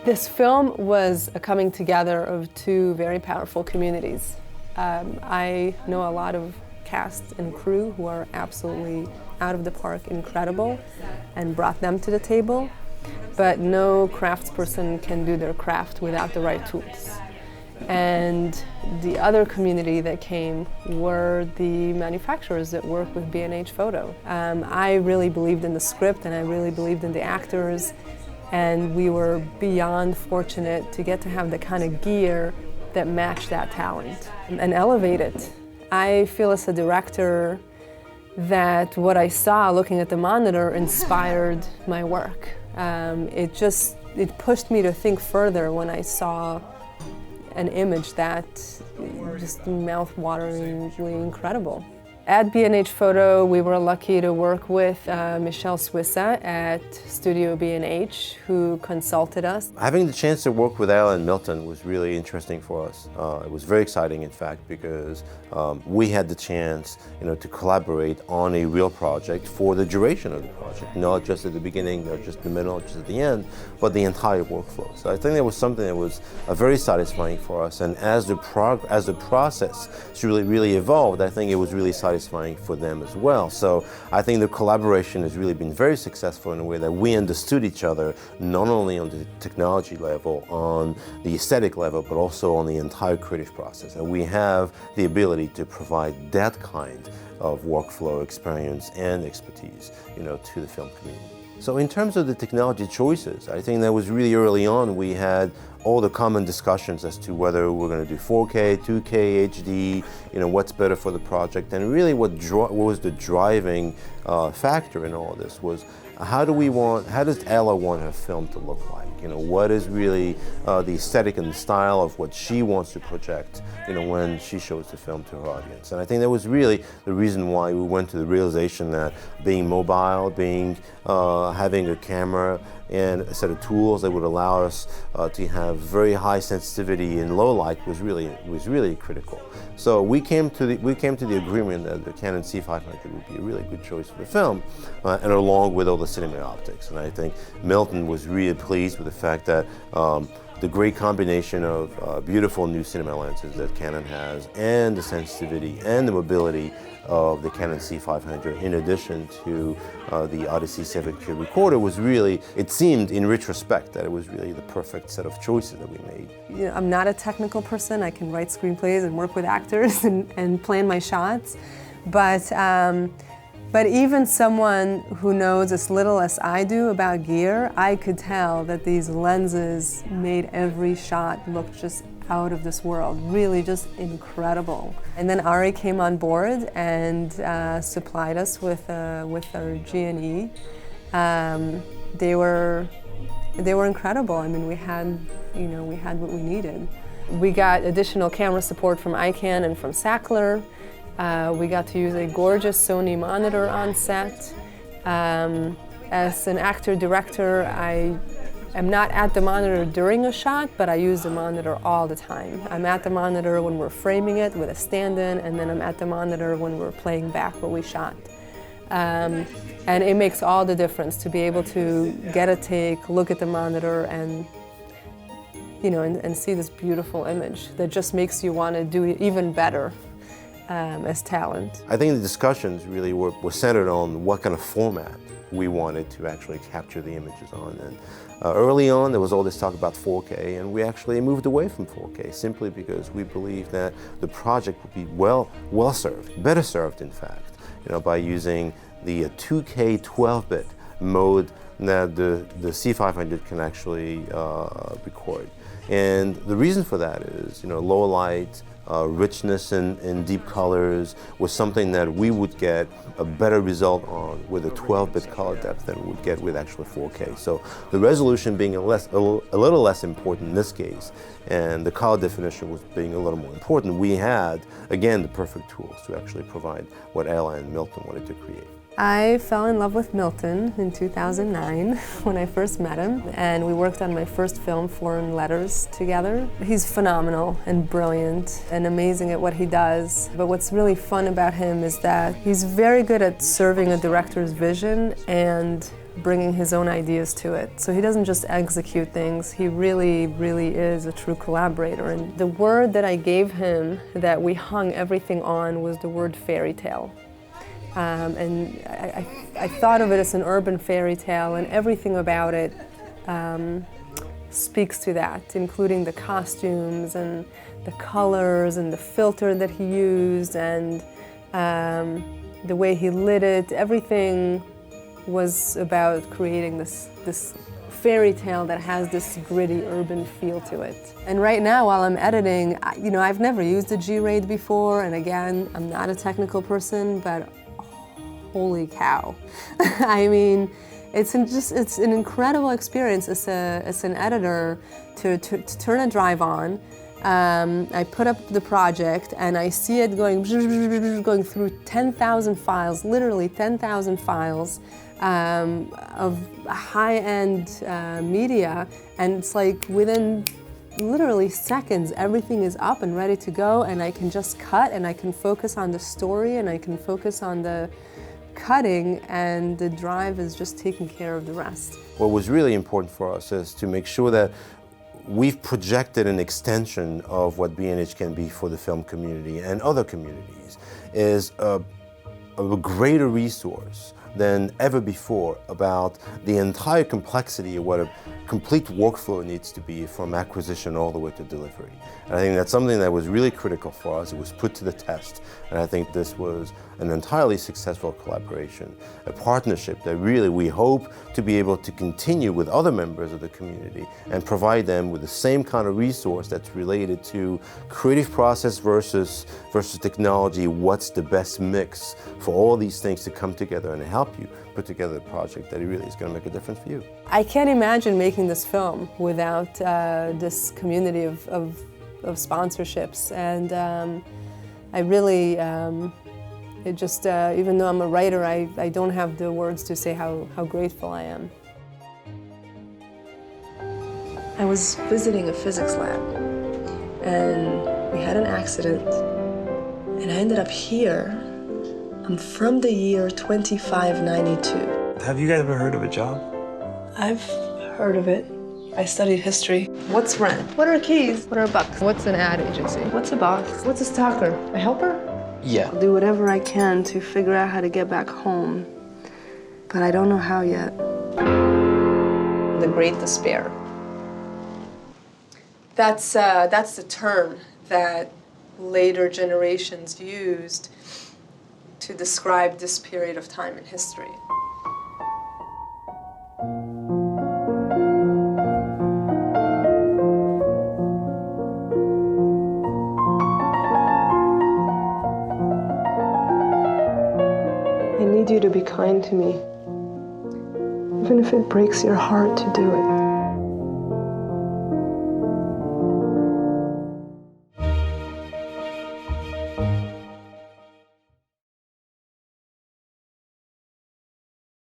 This film was a coming together of two very powerful communities. I know a lot of cast and crew who are absolutely out of the park incredible and brought them to the table, but no craftsperson can do their craft without the right tools. And the other community that came were the manufacturers that work with B&H Photo. I really believed in the script and I really believed in the actors, and we were beyond fortunate to get to have the kind of gear that matched that talent and elevate it. I feel as a director that what I saw looking at the monitor inspired my work. It pushed me to think further when I saw an image that just mouth-wateringly incredible. At B&H Photo, we were lucky to work with Michel Suissa at Studio B&H, who consulted us. Having the chance to work with Ela and Milton was really interesting for us. It was very exciting, in fact, because we had the chance, to collaborate on a real project for the duration of the project, not just at the beginning, not just the middle, just at the end, but the entire workflow. So I think that was something that was very satisfying for us. And as the process really evolved, I think it was really satisfying for them as well. So I think the collaboration has really been very successful in a way that we understood each other, not only on the technology level, on the aesthetic level, but also on the entire creative process. And we have the ability to provide that kind of workflow experience and expertise, to the film community. So in terms of the technology choices, I think that was really early on. We had all the common discussions as to whether we're going to do 4K, 2K, HD, what's better for the project. And really what was the driving factor in all of this was how does Ela want her film to look like? What is really the aesthetic and the style of what she wants to project, when she shows the film to her audience. And I think that was really the reason why we went to the realization that being mobile, having a camera and a set of tools that would allow us to have very high sensitivity in low light was really critical. So we came to the agreement that the Canon C500 would be a really good choice for the film, and along with all the cinema optics. And I think Milton was really pleased with the fact that the great combination of beautiful new cinema lenses that Canon has, and the sensitivity and the mobility of the Canon C500, in addition to the Odyssey 7K recorder, was really, it seemed in retrospect that it was really the perfect set of choices that we made. I'm not a technical person. I can write screenplays and work with actors and plan my shots, but even someone who knows as little as I do about gear, I could tell that these lenses made every shot look just out of this world, really just incredible. And then Arri came on board and supplied us with our G&E. They were incredible. I mean, we had what we needed. We got additional camera support from Ikan and from Sachtler. We got to use a gorgeous Sony monitor on set. As an actor-director, I'm not at the monitor during a shot, but I use the monitor all the time. I'm at the monitor when we're framing it with a stand-in, and then I'm at the monitor when we're playing back what we shot. And it makes all the difference to be able to get a take, look at the monitor, and see this beautiful image that just makes you want to do even better as talent. I think the discussions really were centered on what kind of format we wanted to actually capture the images on. And early on, there was all this talk about 4K, and we actually moved away from 4K simply because we believed that the project would be well served, better served, in fact, by using the 2K 12-bit mode that the C500 can actually record. And the reason for that is, low light, richness in deep colors was something that we would get a better result on with a 12-bit color depth than we would get with actual 4K. So the resolution being a little less important in this case, and the color definition was being a little more important, we had, again, the perfect tools to actually provide what Ela and Milton wanted to create. I fell in love with Milton in 2009 when I first met him, and we worked on my first film, Foreign Letters, together. He's phenomenal and brilliant and amazing at what he does, but what's really fun about him is that he's very good at serving a director's vision and bringing his own ideas to it. So he doesn't just execute things, he really, really is a true collaborator. And the word that I gave him that we hung everything on was the word fairy tale. And I thought of it as an urban fairy tale, and everything about it speaks to that, including the costumes and the colors and the filter that he used and the way he lit it. Everything was about creating this fairy tale that has this gritty urban feel to it. And right now, while I'm editing, I've never used a G-Raid before, and again, I'm not a technical person, but holy cow. I mean, it's an incredible experience as an editor to turn a drive on. I put up the project and I see it going through 10,000 files, literally 10,000 files of high-end media, and it's like within literally seconds everything is up and ready to go, and I can just cut and I can focus on the story and I can focus on the cutting, and the drive is just taking care of the rest. What was really important for us is to make sure that we've projected an extension of what B&H can be for the film community and other communities, is a greater resource than ever before about the entire complexity of what a complete workflow needs to be from acquisition all the way to delivery. And I think that's something that was really critical for us. It was put to the test, and I think this was an entirely successful collaboration, a partnership that really we hope to be able to continue with other members of the community and provide them with the same kind of resource that's related to creative process versus technology. What's the best mix for all these things to come together and help you put together a project that really is going to make a difference for you? I can't imagine making this film without this community of sponsorships, and I really, even though I'm a writer, I don't have the words to say how grateful I am. I was visiting a physics lab, and we had an accident, and I ended up here. I'm from the year 2592. Have you guys ever heard of a job? I've heard of it. I studied history. What's rent? What are keys? What are bucks? What's an ad agency? What's a boss? What's a stalker? A helper? Yeah. I'll do whatever I can to figure out how to get back home, but I don't know how yet. The Great Despair. That's the term that later generations used to describe this period of time in history. I need you to be kind to me, even if it breaks your heart to do it.